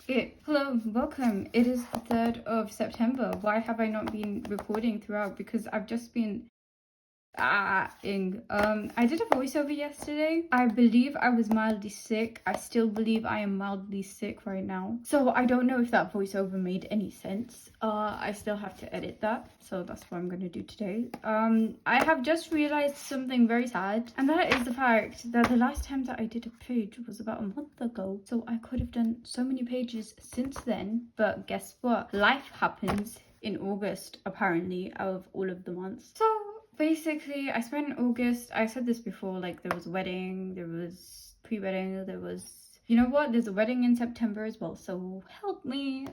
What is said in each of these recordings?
Hello, welcome. It is the 3rd of September. Why have I not been recording throughout? Because I've just been I did a voiceover yesterday. I believe I was mildly sick. I still believe I am mildly sick right now. So I don't know if that voiceover made any sense. I still have to edit that. So that's what I'm going to do today. I have just realized something very sad. And that is the fact that the last time that I did a page was about a month ago. So I could have done so many pages since then. But guess what? Life happens in August, apparently, out of all of the months. So basically, I spent August, I said this before, like there was a wedding, there was pre-wedding, there was, you know what, there's a wedding in September as well, so help me.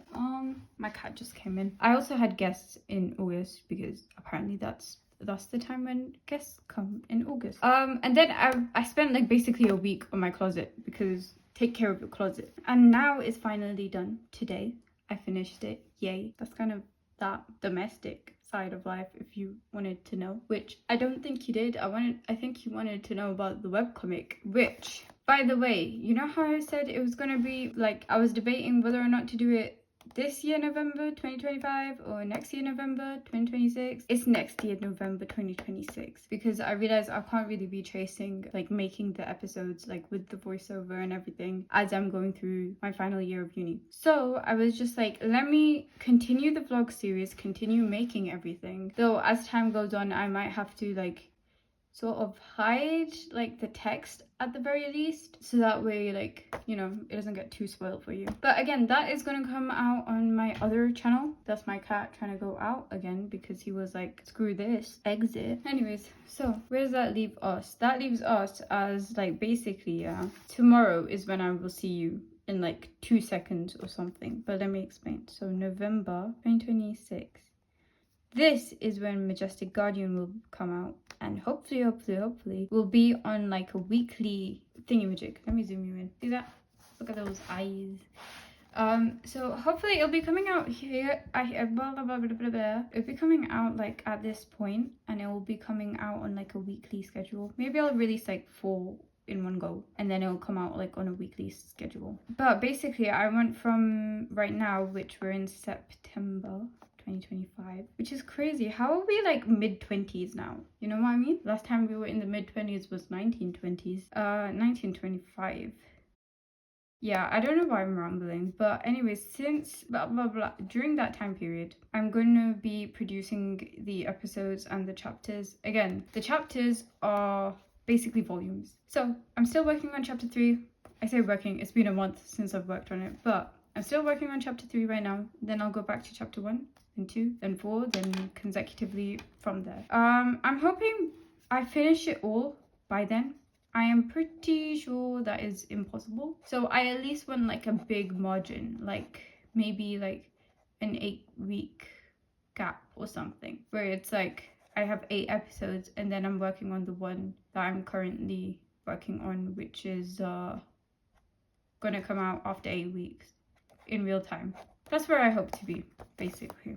My cat just came in. I also had guests in August because apparently that's the time when guests come in August. And then I spent like basically a week on my closet because take care of your closet. And now it's finally done. Today, I finished it. Yay. That's kind of that domestic side of life, if you wanted to know, which I don't think you did. I think you wanted to know about the webcomic, which, by the way, you know how I said it was gonna be like, I was debating whether or not to do it this year November 2025 or next year November 2026. It's next year November 2026 because I realized I can't really be tracing like making the episodes like with the voiceover and everything as I'm going through my final year of uni. So I was just like, let me continue the vlog series, continue making everything, though as time goes on I might have to like sort of hide like the text at the very least, so that way, like, you know, it doesn't get too spoiled for you. But again, that is gonna come out on my other channel. That's my cat trying to go out again because he was like, screw this, exit. Anyways, so where does that leave us? That leaves us as like basically tomorrow is when I will see you in like 2 seconds or something, but let me explain. So November 2026, this is when Majestic Guardian will come out, and hopefully will be on like a weekly thingy-majig. Let me zoom you in. See that? Look at those eyes. So hopefully it'll be coming out here. It'll be coming out like at this point, and it will be coming out on like a weekly schedule. Maybe I'll release like 4 in one go, and then it'll come out like on a weekly schedule. But basically I went from right now, which we're in September 2025, which is crazy. How are we like mid-20s now? You know what I mean? Last time we were in the mid-20s was 1920s. 1925. Yeah, I don't know why I'm rambling, but anyways, since during that time period, I'm going to be producing the episodes and the chapters. Again, the chapters are basically volumes. So I'm still working on chapter 3. I say working, it's been a month since I've worked on it, but I'm still working on chapter 3 right now. Then I'll go back to chapter 1, then 2, then 4, then consecutively from there. I'm hoping I finish it all by then. I am pretty sure that is impossible. So I at least want like a big margin, like maybe like an 8-week gap or something, where it's like I have 8 episodes and then I'm working on the one that I'm currently working on, which is gonna come out after 8 weeks in real time. That's where I hope to be, basically.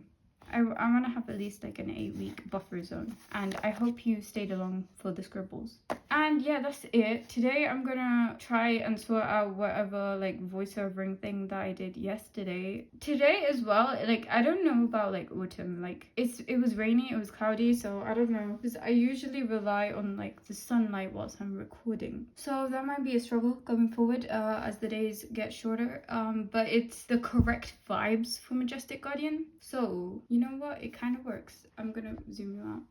I want to have at least like an 8-week buffer zone, and I hope you stayed along for the scribbles. And yeah, that's it. Today I'm gonna try and sort out whatever like voiceovering thing that I did yesterday. Today as well, like I don't know about like autumn, like it was rainy, it was cloudy, so I don't know, because I usually rely on like the sunlight whilst I'm recording, so that might be a struggle going forward as the days get shorter, but it's the correct vibes for Majestic Guardian, so you know what, it kind of works. I'm gonna zoom you out.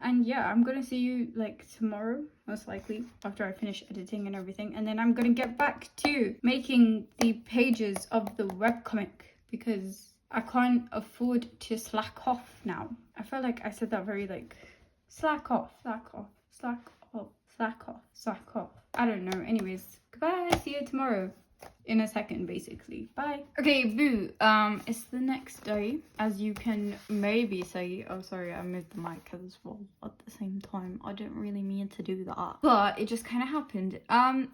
And yeah, I'm gonna see you like tomorrow, most likely, after I finish editing and everything, and then I'm gonna get back to making the pages of the webcomic because I can't afford to slack off now. I feel like I said that very like slack off. I don't know. Anyways, goodbye, see you tomorrow. In a second, basically. Bye. Okay, boo. It's the next day, as you can maybe see. Oh, sorry, I moved the mic as well at the same time. I didn't really mean to do that, but it just kind of happened.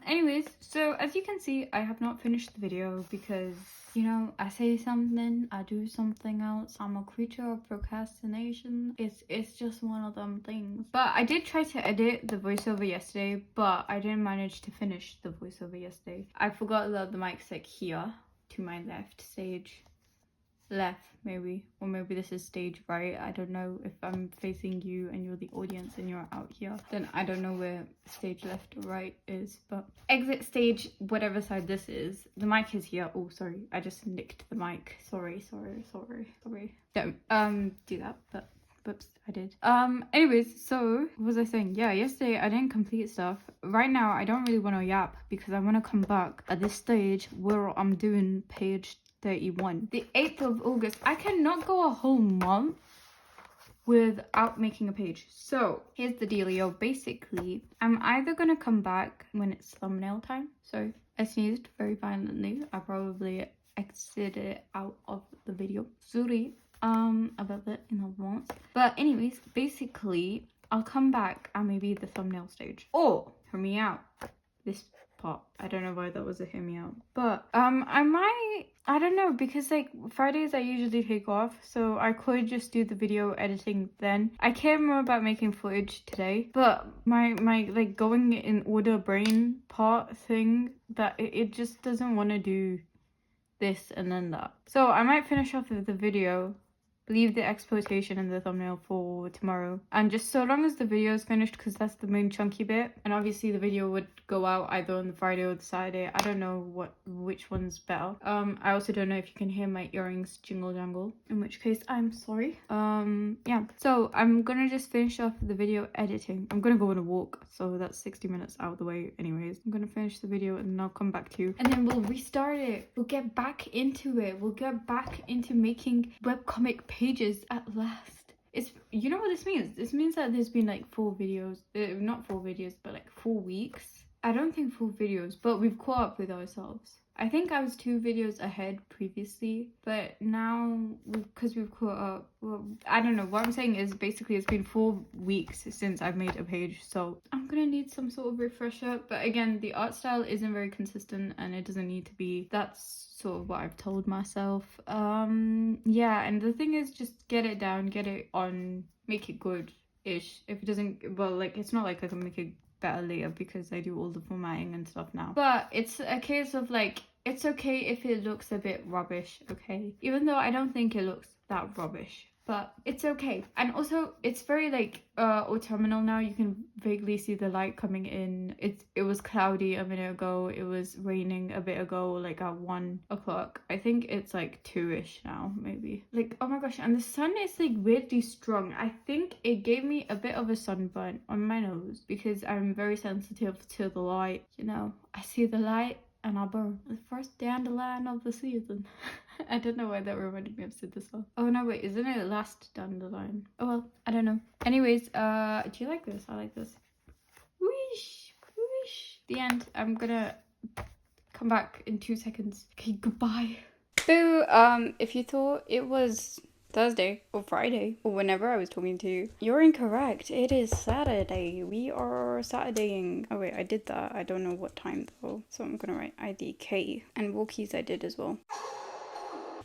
Anyways, so as you can see, I have not finished the video because, you know, I say something, I do something else. I'm a creature of procrastination. It's just one of them things. But I did try to edit the voiceover yesterday, but I didn't manage to finish the voiceover yesterday. I forgot that the mic's like here, to my left, stage left maybe, or maybe this is stage right. I don't know. If I'm facing you and you're the audience and you're out here, then I don't know where stage left or right is, but exit stage whatever side this is. The mic is here. Oh sorry, I just nicked the mic. Sorry. Don't do that, but whoops, I did. Anyways, so what was I saying? Yeah, yesterday I didn't complete stuff. Right now I don't really want to yap because I want to come back at this stage where I'm doing page 31. The 8th of August. I cannot go a whole month without making a page. So here's the dealio. Basically, I'm either gonna come back when it's thumbnail time. So I sneezed very violently. I probably exited out of the video. Sorry about that in advance. But anyways, basically I'll come back and maybe the thumbnail stage. Or hear me out. This part. I don't know why that was a hear me out. But I don't know, because like Fridays I usually take off, so I could just do the video editing then. I care more about making footage today, but my like going in order brain part thing, that it just doesn't want to do this and then that. So I might finish off with the video, leave the exploitation in the thumbnail for tomorrow, and just so long as the video is finished, because that's the main chunky bit, and obviously the video would go out either on the Friday or the Saturday. I don't know which one's better. I also don't know if you can hear my earrings jingle jangle, in which case I'm sorry. Yeah, so I'm gonna just finish off the video editing. I'm gonna go on a walk, so that's 60 minutes out of the way anyways. I'm gonna finish the video and then I'll come back to you, and then we'll restart it. We'll get back into it. We'll get back into making webcomic pages at last. It's, you know what this means? This means that there's been like 4 videos, not 4 videos, but like 4 weeks. I don't think 4 videos, but we've caught up with ourselves. I think I was 2 videos ahead previously, but now because we've caught up, well, I don't know. What I'm saying is basically it's been 4 weeks since I've made a page, so I'm gonna need some sort of refresher. But again, the art style isn't very consistent and it doesn't need to be. That's sort of what I've told myself. Yeah, and the thing is, just get it down, get it on, make it good-ish. If it doesn't, well, like, it's not like I can make it better later because I do all the formatting and stuff now, but it's a case of like, it's okay if it looks a bit rubbish, okay, even though I don't think it looks that rubbish, but it's okay. And also it's very like autumnal now. You can vaguely see the light coming in. It was cloudy a minute ago, it was raining a bit ago, like at 1 o'clock. I think it's like 2ish now, maybe. Like, oh my gosh, and the sun is like weirdly strong. I think it gave me a bit of a sunburn on my nose because I'm very sensitive to the light, you know. I see the light and I burn. The first dandelion of the season. I don't know why that reminded me of Sid the Soul. Oh no, wait, isn't it last dandelion? Oh well, I don't know. Anyways, do you like this? I like this. Whoosh, whoosh. The end. I'm gonna come back in 2 seconds. Okay, goodbye. So, if you thought it was Thursday or Friday or whenever I was talking to you, you're incorrect. It is Saturday. We are Saturdaying. Oh wait, I did that. I don't know what time though, so I'm gonna write IDK. And walkies I did as well.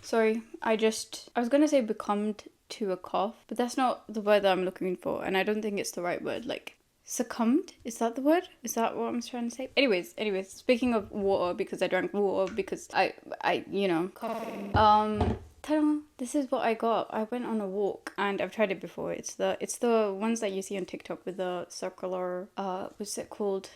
Sorry, I was gonna say succumbed to a cough, but that's not the word that I'm looking for, and I don't think it's the right word. Like, succumbed? Is that the word? Is that what I'm trying to say? Anyways, speaking of water, because I drank water, because I you know, coffee. Ta-da! This is what I got. I went on a walk and I've tried it before. It's the ones that you see on TikTok with the circular, what's it called?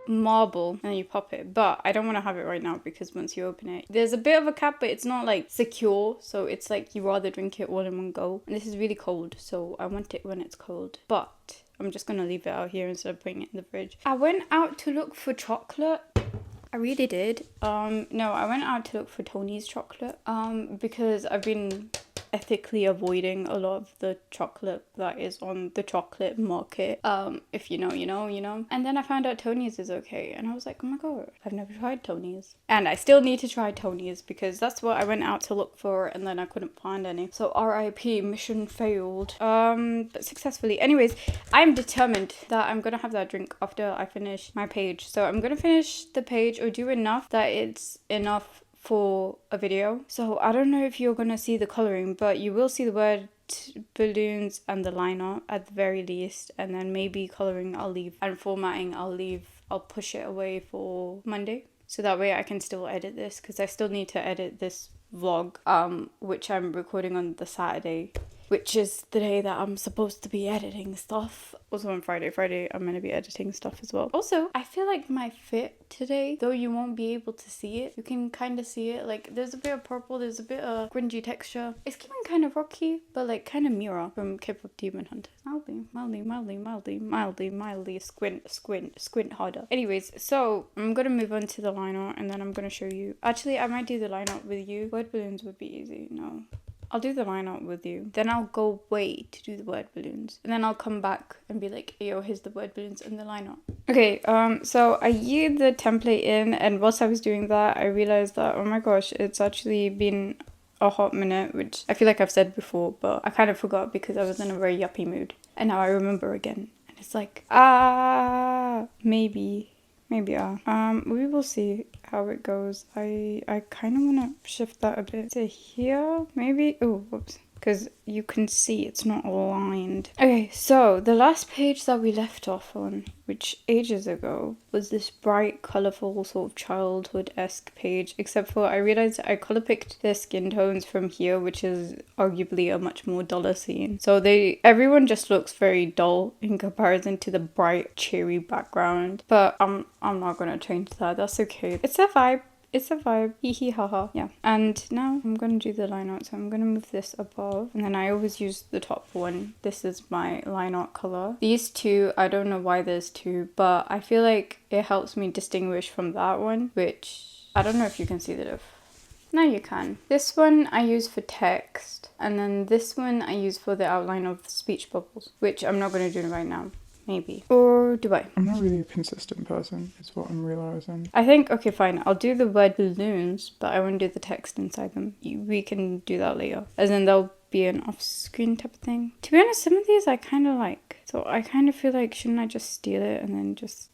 Marble, and you pop it, but I don't want to have it right now because once you open it, there's a bit of a cap, but it's not like secure, so it's like you rather drink it all in one go. And this is really cold, so I want it when it's cold, but I'm just gonna leave it out here instead of putting it in the fridge. I went out to look for chocolate. I really did. No, I went out to look for Tony's chocolate, because I've been ethically avoiding a lot of the chocolate that is on the chocolate market. If you know, you know, you know. And then I found out Tony's is okay, and I was like, oh my god, I've never tried Tony's. And I still need to try Tony's because that's what I went out to look for, and then I couldn't find any. So RIP, mission failed. But successfully. Anyways, I'm determined that I'm gonna have that drink after I finish my page. So I'm gonna finish the page or do enough that it's enough for a video. So I don't know if you're gonna see the coloring, but you will see the word balloons and the liner at the very least, and then maybe coloring I'll leave, and formatting I'll leave. I'll push it away for Monday so that way I can still edit this, because I still need to edit this vlog, which I'm recording on the Saturday, which is the day that I'm supposed to be editing stuff. Also on Friday I'm gonna be editing stuff as well. Also, I feel like my fit today, though you won't be able to see it, you can kind of see it. Like, there's a bit of purple, there's a bit of grungy texture. It's giving kind of rocky, but like kind of Mira from K-pop Demon Hunters. Mildly, squint harder. Anyways, so I'm gonna move on to the line art, and then I'm gonna show you. Actually, I might do the line art with you. Word balloons would be easy. No, I'll do the line art with you. Then I'll go away to do the word balloons. And then I'll come back and be like, yo, here's the word balloons and the line art. Okay, so I used the template in, and whilst I was doing that, I realized that, oh my gosh, it's actually been a hot minute, which I feel like I've said before, but I kind of forgot because I was in a very yuppie mood. And now I remember again. And it's like, maybe. We will see how it goes. I kind of want to shift that a bit to here, maybe. Oh, whoops. Because you can see it's not aligned. Okay, so the last page that we left off on, which ages ago, was this bright, colourful, sort of childhood-esque page, except for I realised I colour picked their skin tones from here, which is arguably a much more duller scene. So everyone just looks very dull in comparison to the bright, cheery background. But I'm not gonna change that. That's okay. It's a vibe. It's a vibe. Hee hee haha. Yeah. And now I'm going to do the line art. So I'm going to move this above. And then I always use the top one. This is my line art color. These two, I don't know why there's two, but I feel like it helps me distinguish from that one, which I don't know if you can see the diff. No, you can. This one I use for text. And then this one I use for the outline of speech bubbles, which I'm not going to do right now. Maybe. Or do I? I'm not really a consistent person, is what I'm realising. I think, okay, fine. I'll do the word balloons, but I won't do the text inside them. We can do that later. As in, there'll be an off-screen type of thing. To be honest, some of these I kind of like. So I kind of feel like, shouldn't I just steal it and then just...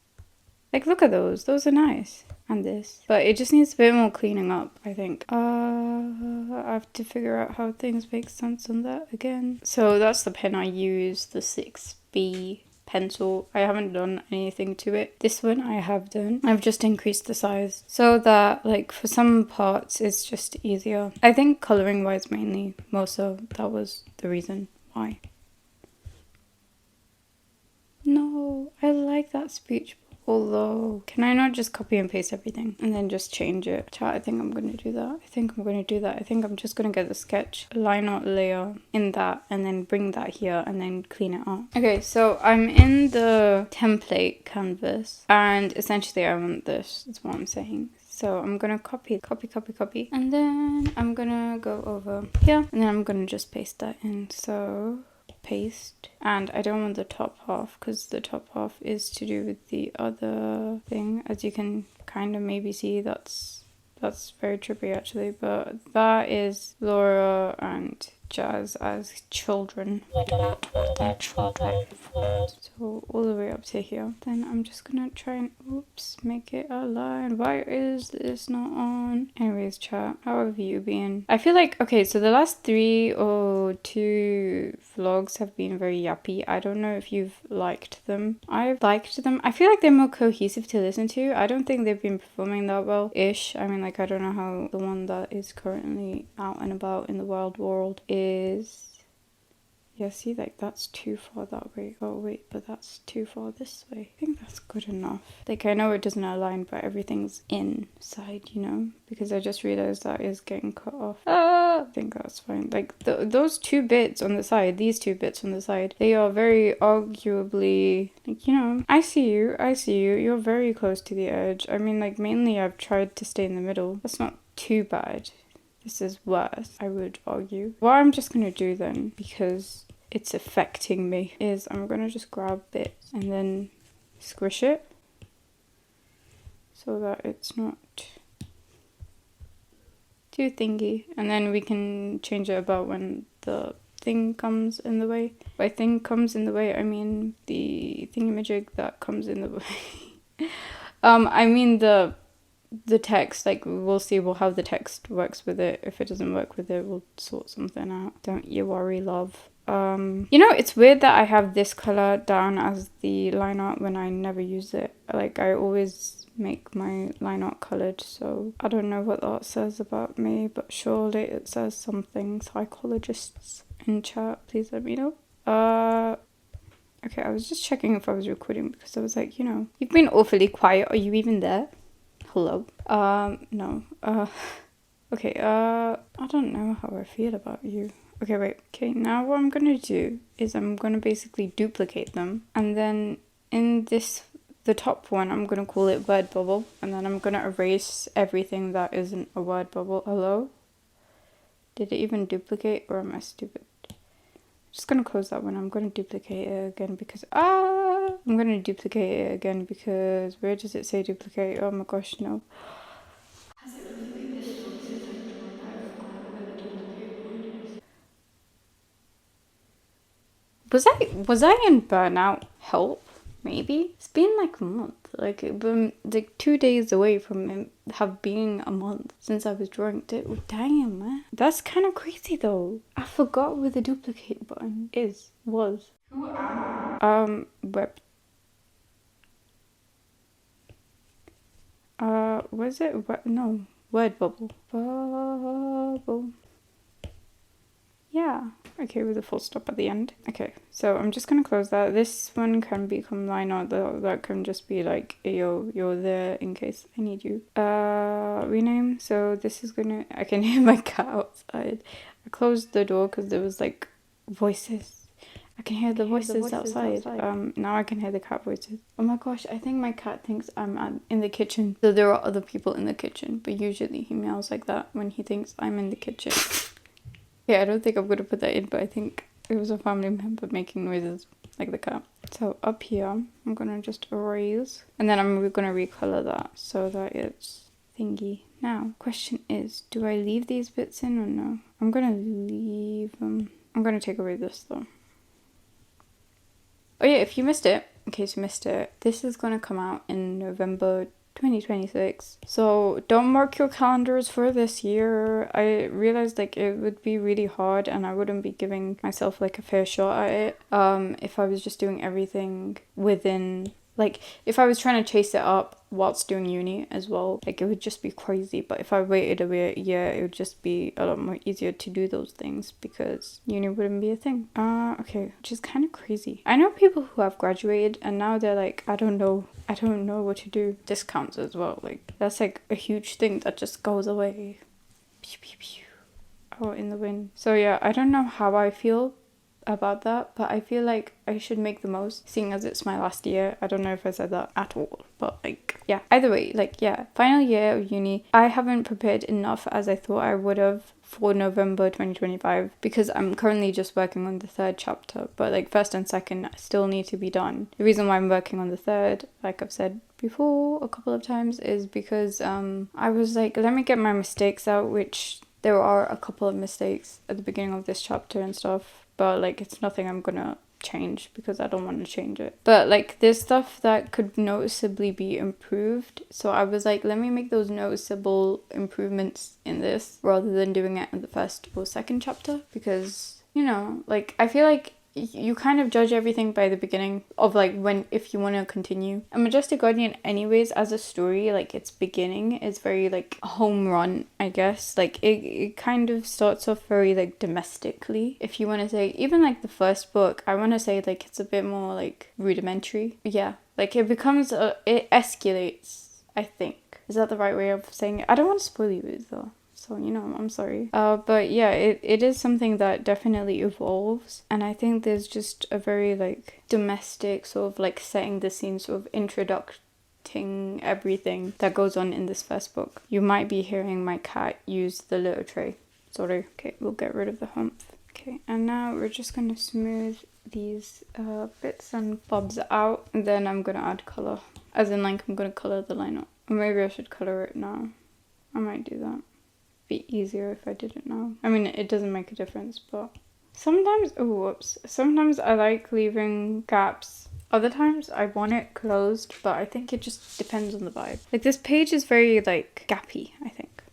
Like, look at those. Those are nice. And this. But it just needs a bit more cleaning up, I think. I have to figure out how things make sense on that again. So that's the pen I use, the 6B pencil. I haven't done anything to it. This one I have done. I've just increased the size so that, like, for some parts it's just easier. I think colouring wise mainly, more so, that was the reason why. No, I like that speech. Although, can I not just copy and paste everything and then just change it? Chat, I think I'm going to do that. I think I'm just going to get the sketch line art layer in that and then bring that here and then clean it up. Okay, so I'm in the template canvas and essentially I want this, is what I'm saying. So I'm going to copy. And then I'm going to go over here and then I'm going to just paste that in. So... paste, and I don't want the top half because the top half is to do with the other thing. As you can kind of maybe see, that's very trippy actually, but that is Laura and Jazz as children. So all the way up to here. Then I'm just gonna try and make it align. Why is this not on? Anyways, chat, how have you been? I feel like, okay, so the last 3 or 2 vlogs have been very yappy. I don't know if you've liked them. I've liked them. I feel like they're more cohesive to listen to. I don't think they've been performing that well-ish. I mean, like, I don't know how the one that is currently out and about in the wild world is. Yeah, see, like, that's too far that way. Oh, wait, but that's too far this way. I think that's good enough. Like, I know it doesn't align, but everything's inside, you know? Because I just realized that is getting cut off. I think that's fine. Like, those 2 bits on the side, these 2 bits on the side, they are very arguably, like, you know, I see you. You're very close to the edge. I mean, like, mainly I've tried to stay in the middle. That's not too bad. This is worse, I would argue. What I'm just gonna do then, because it's affecting me, is I'm gonna just grab bits and then squish it so that it's not too thingy. And then we can change it about when the thing comes in the way. By thing comes in the way, I mean the thingamajig that comes in the way. I mean the text, like, we'll see how the text works with it. If it doesn't work with it, we'll sort something out. Don't you worry, love. You know, it's weird that I have this color down as the line art when I never use it. Like, I always make my line art coloured, so I don't know what that says about me, but surely it says something. Psychologists in chat, please let me know. Okay, I was just checking if I was recording because I was like, you know, you've been awfully quiet. Are you even there? Hello? No. Okay, I don't know how I feel about you. Okay, wait. Okay, now what I'm gonna do is I'm gonna basically duplicate them. And then in this, the top one, I'm gonna call it word bubble. And then I'm gonna erase everything that isn't a word bubble. Hello? Did it even duplicate or am I stupid? Just gonna close that one. I'm gonna duplicate it again because I'm gonna duplicate it again because where does it say duplicate? Oh my gosh, no. Has it really been this long since I've drawn that I've forgotten where the duplicate word is? Was I in burnout? Help? Maybe? It's been like a month. Like, it's been like 2 days away from it have been a month since I was drawing it. Oh, damn, man. That's kind of crazy though. I forgot where the duplicate button was. Who am I? Was it? No. Word bubble. Bubble. Yeah. Okay, with a full stop at the end. Okay, so I'm just gonna close that. This one can become line art. That can just be like, yo, you're there in case I need you. Rename. So this is gonna, I can hear my cat outside. I closed the door because there was like voices. I can hear the voices outside. Now I can hear the cat voices. Oh my gosh, I think my cat thinks I'm in the kitchen. So there are other people in the kitchen, but usually he meows like that when he thinks I'm in the kitchen. Yeah, I don't think I'm gonna put that in, but I think it was a family member making noises like the cat. So up here, I'm gonna just erase, and then I'm gonna recolor that so that it's thingy. Now, question is, do I leave these bits in or no? I'm gonna leave them. I'm gonna take away this though. Oh yeah, if you missed it, in case you missed it, this is gonna come out in November 2026. So don't mark your calendars for this year. I realized like it would be really hard and I wouldn't be giving myself like a fair shot at it if I was just doing everything within, like if I was trying to chase it up whilst doing uni as well, like it would just be crazy. But if I waited a year, it would just be a lot more easier to do those things because uni wouldn't be a thing. Okay, which is kind of crazy. I know people who have graduated and now they're like, I don't know what to do. Discounts as well, like that's like a huge thing that just goes away. Pew, pew, pew. Oh, in the wind. So yeah, I don't know how I feel about that, but I feel like I should make the most seeing as it's my last year. I don't know if I said that at all, but like yeah, either way, like yeah, final year of uni. I haven't prepared enough as I thought I would have for November 2025 because I'm currently just working on the 3rd chapter, but like 1st and 2nd still need to be done. The reason why I'm working on the 3rd, like I've said before a couple of times, is because I was like, let me get my mistakes out, which there are a couple of mistakes at the beginning of this chapter and stuff, but like it's nothing I'm gonna change because I don't want to change it. But like there's stuff that could noticeably be improved, so I was like, let me make those noticeable improvements in this rather than doing it in the 1st or 2nd chapter, because you know, like I feel like you kind of judge everything by the beginning of like when, if you want to continue. A Majestic Guardian anyways, as a story, like its beginning is very like home run, I guess. Like it kind of starts off very like domestically, if you want to say. Even like the 1st book, I want to say like it's a bit more like rudimentary. Yeah, like it becomes it escalates, I think. Is that the right way of saying it? I don't want to spoil you though, so you know, I'm sorry. But yeah, it is something that definitely evolves, and I think there's just a very like domestic sort of like setting the scene, sort of introducing everything that goes on in this 1st book. You might be hearing my cat use the litter tray. Sorry. Okay, we'll get rid of the hump. Okay, and now we're just gonna smooth these bits and bobs out, and then I'm gonna add color, as in like I'm gonna color the line up. Or maybe I should color it now. I might do that. Be easier if I did it now. I mean, it doesn't make a difference, but sometimes, oh whoops, sometimes I like leaving gaps. Other times I want it closed, but I think it just depends on the vibe. Like this page is very like gappy, I think.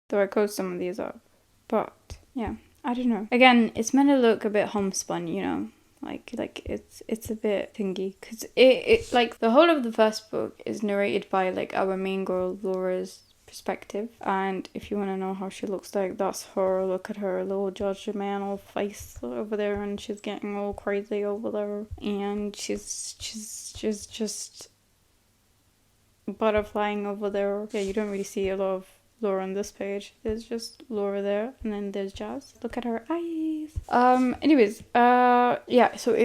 Though I closed some of these up, but yeah, I don't know. Again, it's meant to look a bit homespun, you know, Like it's a bit thingy, because it like the whole of the first book is narrated by like our main girl Laura's perspective, and if you want to know how she looks like, that's her. Look at her little judgmental face over there, and she's getting all crazy over there, and she's just butterflying over there. Yeah, you don't really see a lot of Laura on this page. There's just Laura there, and then there's Jazz. Look at her eyes. Anyways, yeah, so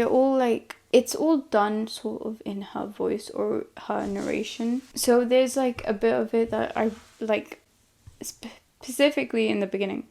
it's all done sort of in her voice or her narration. So there's like a bit of it that I like specifically in the beginning.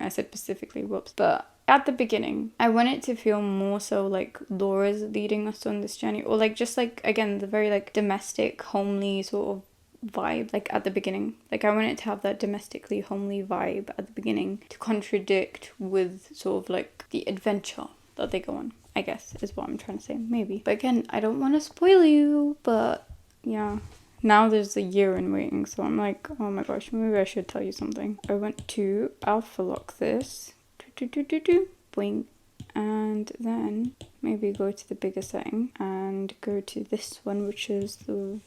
I said specifically, whoops. But at the beginning, I want it to feel more so like Laura's leading us on this journey, or like just like, again, the very like domestic, homely sort of vibe, like at the beginning. Like I want it to have that domestically homely vibe at the beginning to contradict with sort of like the adventure that they go on, I guess is what I'm trying to say, maybe. But again, I don't want to spoil you, but yeah. Now there's a year in waiting, so I'm like, oh my gosh, maybe I should tell you something. I went to alpha lock this, boing, and then maybe go to the bigger setting and go to this one, which is the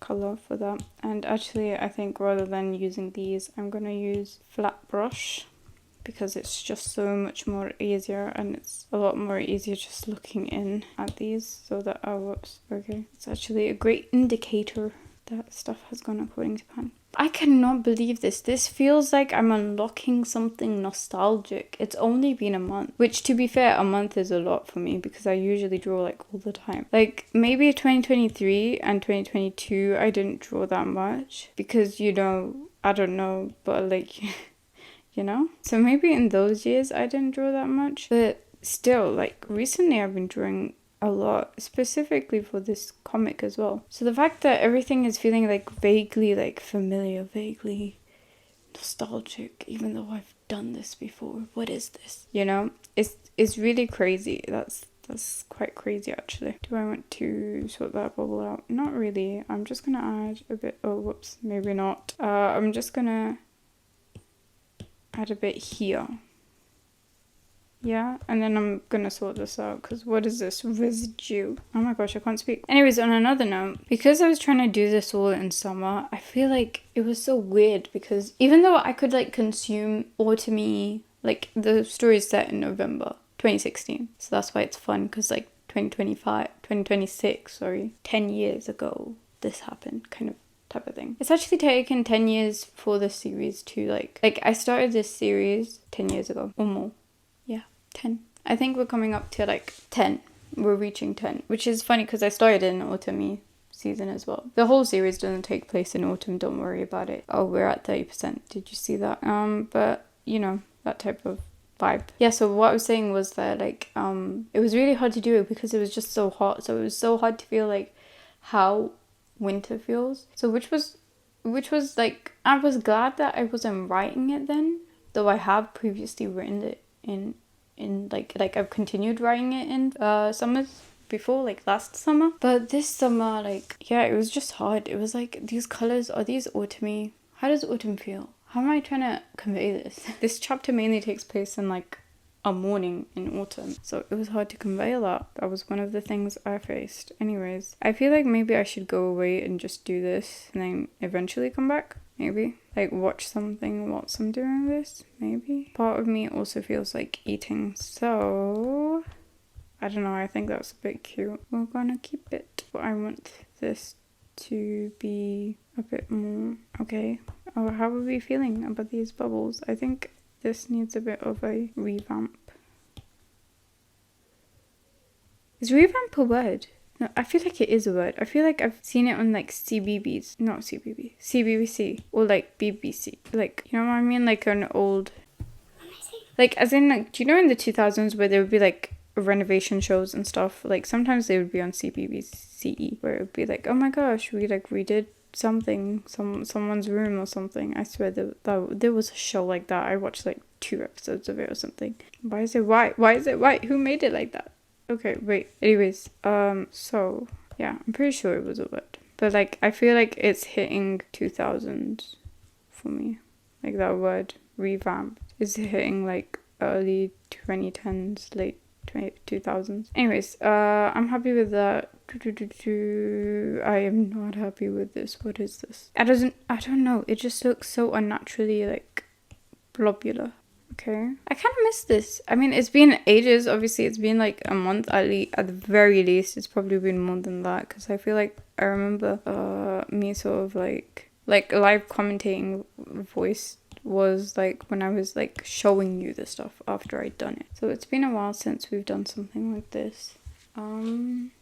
color for that. And actually, I think rather than using these, I'm gonna use flat brush, because it's just so much more easier, and it's a lot more easier just looking in at these. So that whoops, okay, it's actually a great indicator that stuff has gone according to plan. I cannot believe this. This feels like I'm unlocking something nostalgic. It's only been a month, which, to be fair, a month is a lot for me because I usually draw like all the time. Like maybe 2023 and 2022 I didn't draw that much because, you know, I don't know, but like you know, so maybe in those years I didn't draw that much, but still, like recently I've been drawing a lot, specifically for this comic as well. So the fact that everything is feeling like vaguely like familiar, vaguely nostalgic, even though I've done this before, what is this, you know, it's really crazy. That's quite crazy actually. Do I want to sort that bubble out? Not really. I'm just gonna add a bit, oh whoops, maybe not. I'm just gonna add a bit here, yeah, and then I'm gonna sort this out, because what is this residue? Oh my gosh, I can't speak. Anyways, on another note, because I was trying to do this all in summer, I feel like it was so weird, because even though I could like consume autumny, like the story is set in November 2016, so that's why it's fun, because like 2026, sorry, 10 years ago this happened, kind of type of thing. It's actually taken 10 years for this series to like I started this series 10 years ago or more. Yeah, 10. I think we're coming up to like 10. We're reaching 10, which is funny because I started in autumn season as well. The whole series doesn't take place in autumn, don't worry about it. Oh, we're at 30%. Did you see that? But you know, that type of vibe. Yeah, so what I was saying was that like it was really hard to do it because it was just so hot. So it was so hard to feel like how winter feels. So which was like, I was glad that I wasn't writing it then, though I have previously written it in like I've continued writing it in summers before, like last summer. But this summer, like, yeah, it was just hard. It was like, these colors, are these autumny? How does autumn feel? How am I trying to convey this? This chapter mainly takes place in like a morning in autumn, so it was hard to convey that. That was one of the things I faced. Anyways, I feel like maybe I should go away and just do this and then eventually come back. Maybe like watch something whilst I'm doing this. Maybe part of me also feels like eating, so I don't know, I think that's a bit cute. We're gonna keep it, but I want this to be a bit more okay. Oh, how are we feeling about these bubbles? I think this needs a bit of a revamp. Is revamp a word? No, I feel like it is a word. I feel like I've seen it on like CBBC, or like BBC. Like, you know what I mean? Like an old, like as in like, do you know in the 2000s where there would be like renovation shows and stuff? Like sometimes they would be on CBBC, where it would be like, oh my gosh, we like redid something, someone's room or something. I swear that there was a show like that. I watched like 2 episodes of it or something. Why is it white? Who made it like that? Okay, wait. Anyways, so yeah, I'm pretty sure it was a word, but like I feel like it's hitting 2000s for me. Like that word revamped is hitting like early 2010s, late 2000s. Anyways, I'm happy with that. I am not happy with this. What is this? I don't know. It just looks so unnaturally like blobular. Okay. I kind of miss this. I mean, it's been ages. Obviously, it's been like a month at the very least. It's probably been more than that because I feel like I remember me sort of like live commentating voice was like when I was like showing you the stuff after I'd done it. So it's been a while since we've done something like this.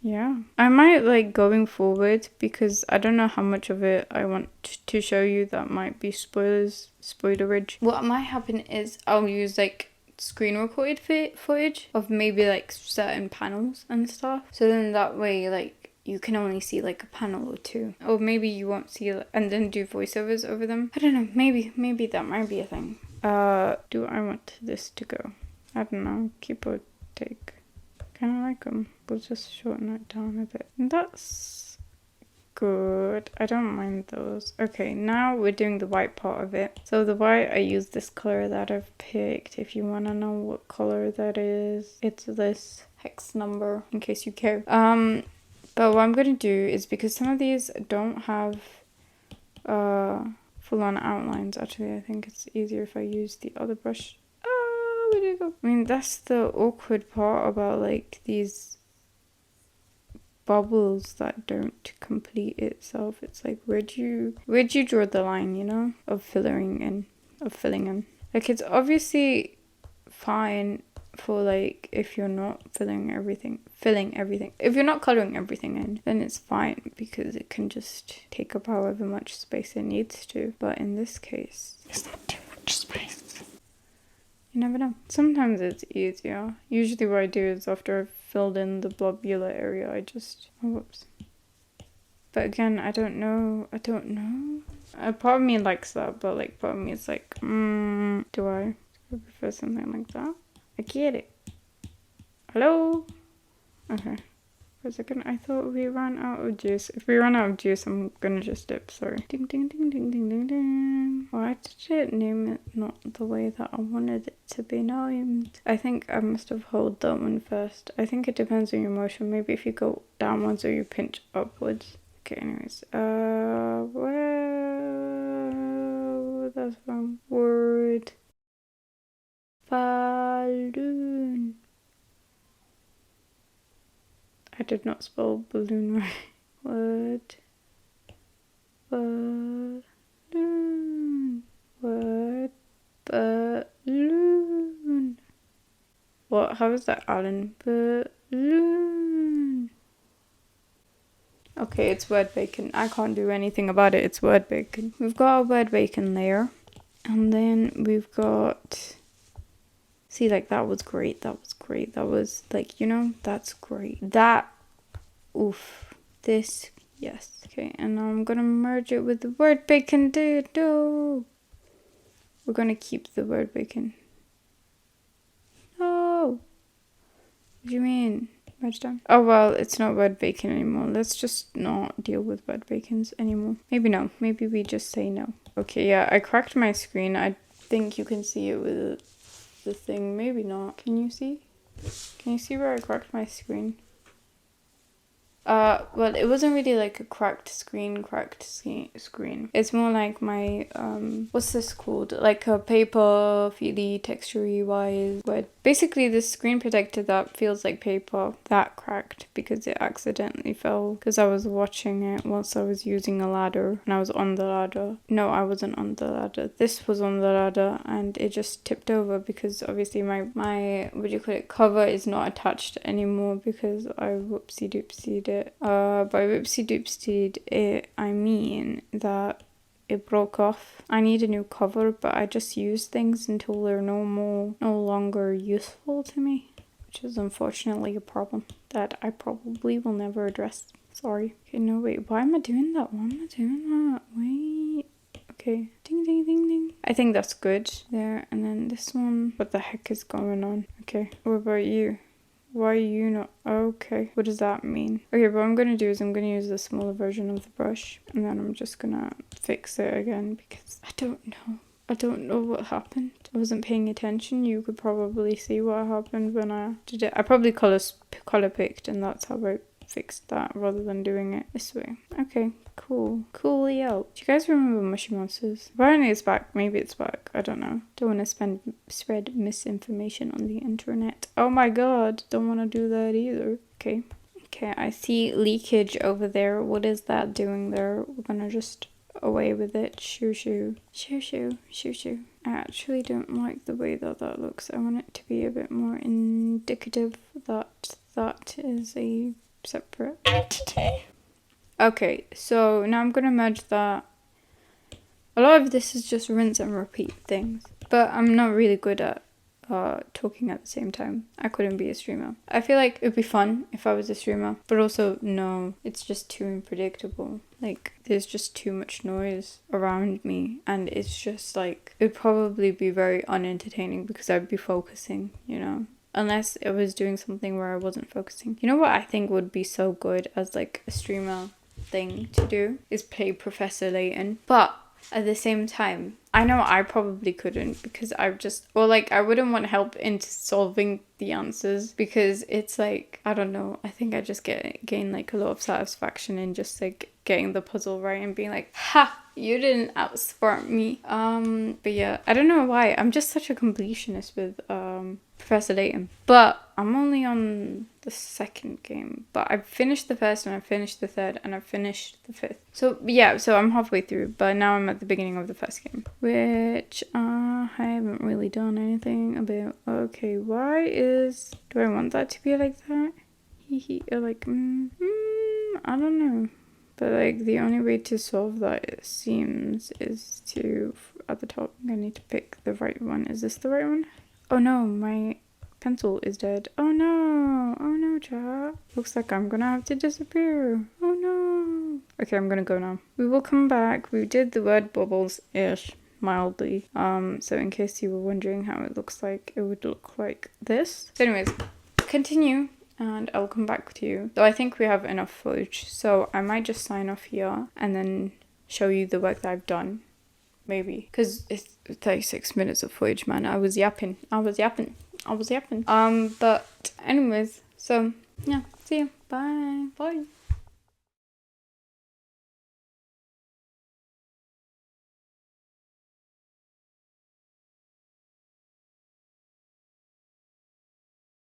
Yeah, I might like going forward because I don't know how much of it I want to show you. That might be spoilerage. What might happen is I'll use like screen recorded footage of maybe like certain panels and stuff, so then that way like you can only see like a panel or two, or maybe you won't see and then do voiceovers over them. I don't know, maybe that might be a thing. Do I want this to go? I don't know, keep or take. Kind of like them. We'll just shorten it down a bit. That's good. I don't mind those. Okay, now we're doing the white part of it. So the white, I use this color that I've picked. If you want to know what color that is, it's this hex number, in case you care. But what I'm going to do is, because some of these don't have full-on outlines, actually, I think it's easier if I use the other brush. Where did it go? I mean, that's the awkward part about like these bubbles that don't complete itself. It's like, where'd you draw the line, you know, of filling in. Like, it's obviously fine for like if you're not filling everything. If you're not coloring everything in, then it's fine because it can just take up however much space it needs to. But in this case, It's not too much space. You never know. Sometimes it's easier. Usually what I do is after I've filled in the blobular area, I just... Oh, whoops. But again, I don't know. Part of me likes that, but like part of me is like, do I prefer something like that? I get it. Hello? Okay. For a second, I thought we ran out of juice. If we run out of juice, I'm gonna just dip. Sorry. Ding, ding, ding, ding, ding, ding, ding. Why did it name it not the way that I wanted it to be named? I think I must have held that one first. I think it depends on your motion. Maybe if you go downwards or you pinch upwards. Okay, anyways. Where that's from? Word. Balloon. I did not spell balloon right. Word. Balloon. Word. Balloon. What? How is that, Alan? Balloon. Okay, it's word bacon. I can't do anything about it. It's word bacon. We've got our word bacon layer. And then we've got... See, like, that was great. That was, like, you know, that's great. That, oof. This, yes. Okay, and now I'm gonna merge it with the word bacon, dude. No. We're gonna keep the word bacon. No. What do you mean? Merge down. Oh, well, it's not word bacon anymore. Let's just not deal with word bacons anymore. Maybe no. Maybe we just say no. Okay, yeah, I cracked my screen. I think you can see it with the thing. Maybe not. Can you see? Can you see where I cracked my screen? Well, it wasn't really like a cracked screen. It's more like my, what's this called? Like a paper, feely, textury wise. But basically this screen protector that feels like paper, that cracked because it accidentally fell. Because I was watching it whilst I was using a ladder and I was on the ladder. No, I wasn't on the ladder. This was on the ladder and it just tipped over because obviously my what do you call it, cover is not attached anymore because I whoopsie doopsied it. By whoopsie doopsied it, I mean that it broke off. I need a new cover, but I just use things until they're no longer useful to me, which is unfortunately a problem that I probably will never address. Sorry. Okay, no, wait, why am I doing that? Wait. Okay. Ding, ding, ding, ding. I think that's good there. And then this one. What the heck is going on? Okay. What about you? Why are you not? Okay. What does that mean? Okay, what I'm going to do is I'm going to use the smaller version of the brush. And then I'm just going to fix it again because I don't know. I don't know what happened. I wasn't paying attention. You could probably see what happened when I did it. I probably color picked, and that's how I fixed that rather than doing it this way. Okay, cool. Coolio. Do you guys remember Mushy Monsters? Apparently it's back. Maybe it's back. I don't know. Don't want to spread misinformation on the internet. Oh my god. Don't want to do that either. Okay. Okay, I see leakage over there. What is that doing there? We're gonna just away with it. Shoo shoo. Shoo shoo. Shoo shoo. I actually don't like the way that that looks. I want it to be a bit more indicative that that is a separate entity. Okay, so now I'm gonna merge that. A lot of this is just rinse and repeat things, but I'm not really good at talking at the same time. I couldn't be a streamer. I feel like it'd be fun if I was a streamer, but also no, it's just too unpredictable. Like, there's just too much noise around me, and it's just like, it'd probably be very unentertaining because I'd be focusing, you know? Unless it was doing something where I wasn't focusing. You know what I think would be so good as like a streamer thing to do is play Professor Layton. But at the same time, I know I probably couldn't because I've just, or like I wouldn't want help into solving the answers because it's like, I don't know, I think I just gain like a lot of satisfaction in just like getting the puzzle right and being like, ha, you didn't outsmart me. But yeah, I don't know why. I'm just such a completionist with Professor Layton. But I'm only on the second game. But I've finished the first and I've finished the third and I've finished the fifth. So yeah, so I'm halfway through, but now I'm at the beginning of the first game, which I haven't really done anything about. Okay, do I want that to be like that? Like, I don't know. But like the only way to solve that, it seems, is to, at the top, I need to pick the right one. Is this the right one? Oh no, my pencil is dead. Oh no, chat. Looks like I'm gonna have to disappear. Oh no. Okay, I'm gonna go now. We will come back. We did the word bubbles-ish, mildly. So in case you were wondering how it looks like, it would look like this. So anyways, continue. And I'll come back to you. Though I think we have enough footage, so I might just sign off here and then show you the work that I've done. Maybe. Because it's 36 minutes of footage, man. I was yapping. But anyways, so yeah, see you. Bye. Bye.